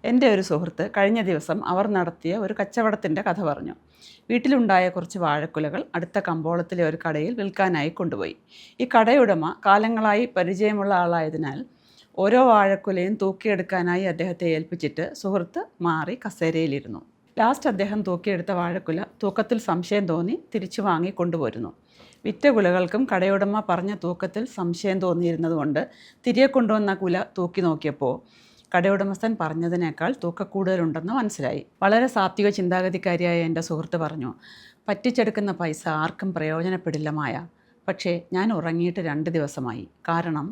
എൻ്റെ ഒരു സുഹൃത്ത് കഴിഞ്ഞ ദിവസം അവർ നടത്തിയ ഒരു കച്ചവടത്തിൻ്റെ കഥ പറഞ്ഞു. വീട്ടിലുണ്ടായ കുറച്ച് വാഴക്കുലകൾ അടുത്ത കമ്പോളത്തിലെ ഒരു കടയിൽ വിൽക്കാനായി കൊണ്ടുപോയി. ഈ കടയുടമ കാലങ്ങളായി പരിചയമുള്ള ആളായതിനാൽ ഓരോ വാഴക്കുലയും തൂക്കിയെടുക്കാനായി അദ്ദേഹത്തെ ഏൽപ്പിച്ചിട്ട് സുഹൃത്ത് മാറി കസേരയിലിരുന്നു. ലാസ്റ്റ് അദ്ദേഹം തൂക്കിയെടുത്ത വാഴക്കുല തൂക്കത്തിൽ സംശയം തോന്നി തിരിച്ചു വാങ്ങി കൊണ്ടുപോരുന്നു. വിറ്റ കുലകൾക്കും കടയുടമ പറഞ്ഞ തൂക്കത്തിൽ സംശയം തോന്നിയിരുന്നതുകൊണ്ട് തിരികെ കൊണ്ടുവന്ന കുല തൂക്കി നോക്കിയപ്പോൾ കടയുടമസ്ഥൻ പറഞ്ഞതിനേക്കാൾ തൂക്കക്കൂടുതലുണ്ടെന്ന് മനസ്സിലായി. വളരെ സാത്വിക ചിന്താഗതിക്കാരിയായ എൻ്റെ സുഹൃത്ത് പറഞ്ഞു, പറ്റിച്ചെടുക്കുന്ന പൈസ ആർക്കും പ്രയോജനപ്പെടില്ല മായ. പക്ഷേ ഞാൻ ഉറങ്ങിയിട്ട് 2 ദിവസമായി. കാരണം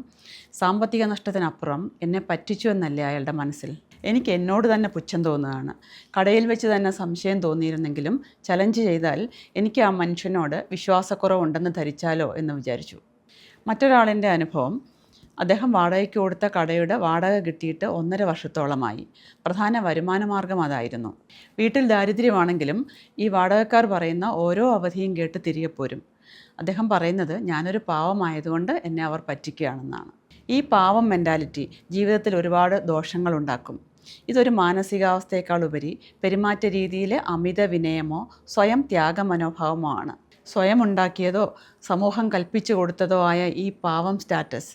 സാമ്പത്തിക നഷ്ടത്തിനപ്പുറം എന്നെ പറ്റിച്ചു എന്നല്ലേ അയാളുടെ മനസ്സിൽ. എനിക്ക് എന്നോട് തന്നെ പുച്ഛം തോന്നുകയാണ്. കടയിൽ വെച്ച് തന്നെ സംശയം തോന്നിയിരുന്നെങ്കിലും ചലഞ്ച് ചെയ്താൽ എനിക്ക് ആ മനുഷ്യനോട് വിശ്വാസക്കുറവുണ്ടെന്ന് ധരിച്ചാലോ എന്ന് വിചാരിച്ചു. മറ്റൊരാളിൻ്റെ അനുഭവം, അദ്ദേഹം വാടകയ്ക്ക് കൊടുത്ത കടയുടെ വാടക കിട്ടിയിട്ട് 1.5 വർഷത്തോളമായി. പ്രധാന വരുമാന മാർഗം അതായിരുന്നു. വീട്ടിൽ ദാരിദ്ര്യമാണെങ്കിലും ഈ വാടകക്കാർ പറയുന്ന ഓരോ അവധിയും കേട്ട് തിരികെ പോരും. അദ്ദേഹം പറയുന്നത്, ഞാനൊരു പാവമായതുകൊണ്ട് എന്നെ അവർ പറ്റിക്കുകയാണെന്നാണ്. ഈ പാവം മെൻറ്റാലിറ്റി ജീവിതത്തിൽ ഒരുപാട് ദോഷങ്ങളുണ്ടാക്കും. ഇതൊരു മാനസികാവസ്ഥയേക്കാൾ ഉപരി പെരുമാറ്റ രീതിയിലെ അമിത വിനയമോ സ്വയം ത്യാഗ മനോഭാവമോ ആണ്. സ്വയം ഉണ്ടാക്കിയതോ സമൂഹം കൽപ്പിച്ചു കൊടുത്തതോ ആയ ഈ പാവം സ്റ്റാറ്റസ്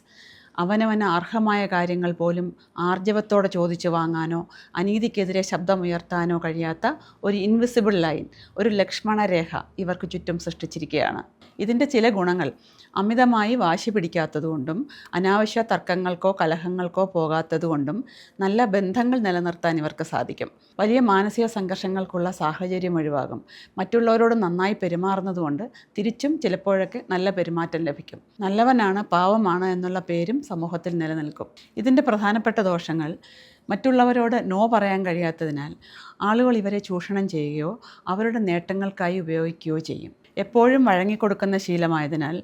അവനവന് അർഹമായ കാര്യങ്ങൾ പോലും ആർജവത്തോടെ ചോദിച്ചു വാങ്ങാനോ അനീതിക്കെതിരെ ശബ്ദമുയർത്താനോ കഴിയാത്ത ഒരു ഇൻവിസിബിൾ ലൈൻ, ഒരു ലക്ഷ്മണരേഖ ഇവർക്ക് ചുറ്റും സൃഷ്ടിച്ചിരിക്കുകയാണ്. ഇതിൻ്റെ ചില ഗുണങ്ങൾ അമിതമായി വാശി പിടിക്കാത്തതുകൊണ്ടും അനാവശ്യ തർക്കങ്ങൾക്കോ കലഹങ്ങൾക്കോ പോകാത്തതുകൊണ്ടും നല്ല ബന്ധങ്ങൾ നിലനിർത്താൻ ഇവർക്ക് സാധിക്കും. വലിയ മാനസിക സംഘർഷങ്ങൾക്കുള്ള സാഹചര്യം ഒഴിവാകും. മറ്റുള്ളവരോട് നന്നായി പെരുമാറുന്നതുകൊണ്ട് തിരിച്ചും ചിലപ്പോഴൊക്കെ നല്ല പെരുമാറ്റം ലഭിക്കും. നല്ലവനാണ് പാവമാണ് എന്നുള്ള പേരും സമൂഹത്തിൽ നിലനിൽക്കും. ഇതിൻ്റെ പ്രധാനപ്പെട്ട ദോഷങ്ങൾ, മറ്റുള്ളവരോട് നോ പറയാൻ കഴിയാത്തതിനാൽ ആളുകൾ ഇവരെ ചൂഷണം ചെയ്യുകയോ അവരുടെ നേട്ടങ്ങൾക്കായി ഉപയോഗിക്കുകയോ ചെയ്യും. എപ്പോഴും വഴങ്ങിക്കൊടുക്കുന്ന ശീലമായതിനാൽ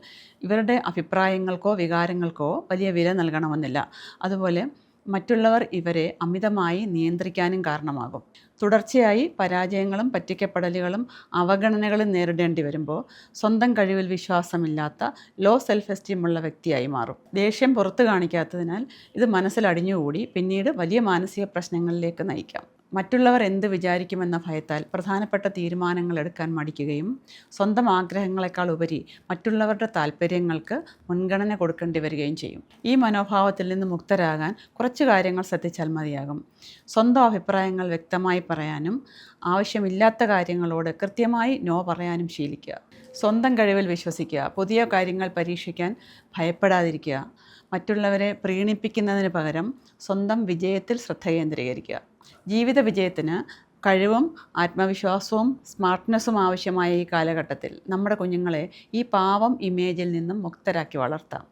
ഇവരുടെ അഭിപ്രായങ്ങൾക്കോ വികാരങ്ങൾക്കോ വലിയ വില നൽകണമെന്നില്ല. അതുപോലെ മറ്റുള്ളവർ ഇവരെ അമിതമായി നിയന്ത്രിക്കാനും കാരണമാകും. തുടർച്ചയായി പരാജയങ്ങളും പറ്റിക്കപ്പെടലുകളും അവഗണനകളും നേരിടേണ്ടി വരുമ്പോൾ സ്വന്തം കഴിവിൽ വിശ്വാസമില്ലാത്ത ലോ സെൽഫ് എസ്റ്റീം ഉള്ള വ്യക്തിയായി മാറും. ദേഷ്യം പുറത്തു കാണിക്കാത്തതിനാൽ ഇത് മനസ്സിൽ അടിഞ്ഞുകൂടി പിന്നീട് വലിയ മാനസിക പ്രശ്നങ്ങളിലേക്ക് നയിക്കാം. മറ്റുള്ളവർ എന്ത് വിചാരിക്കുമെന്ന ഭയത്താൽ പ്രധാനപ്പെട്ട തീരുമാനങ്ങൾ എടുക്കാൻ മടിക്കുകയും സ്വന്തം ആഗ്രഹങ്ങളെക്കാൾ ഉപരി മറ്റുള്ളവരുടെ താല്പര്യങ്ങൾക്ക് മുൻഗണന കൊടുക്കേണ്ടി വരികയും ചെയ്യും. ഈ മനോഭാവത്തിൽ നിന്ന് മുക്തരാകാൻ കുറച്ച് കാര്യങ്ങൾ ശ്രദ്ധിച്ചാൽ മതിയാകും. സ്വന്തം അഭിപ്രായങ്ങൾ വ്യക്തമായി പറയാനും ആവശ്യമില്ലാത്ത കാര്യങ്ങളോട് കൃത്യമായി നോ പറയാനും ശീലിക്കുക. സ്വന്തം കഴിവിൽ വിശ്വസിക്കുക. പുതിയ കാര്യങ്ങൾ പരീക്ഷിക്കാൻ ഭയപ്പെടാതിരിക്കുക. മറ്റുള്ളവരെ പ്രീണിപ്പിക്കുന്നതിന് പകരം സ്വന്തം വിജയത്തിൽ ശ്രദ്ധ കേന്ദ്രീകരിക്കുക. ജീവിത വിജയത്തിന് കഴിവും ആത്മവിശ്വാസവും സ്മാർട്ട്നെസ്സും ആവശ്യമായ ഈ കാലഘട്ടത്തിൽ നമ്മുടെ കുഞ്ഞുങ്ങളെ ഈ പാവം ഇമേജിൽ നിന്നും മുക്തരാക്കി വളർത്താം.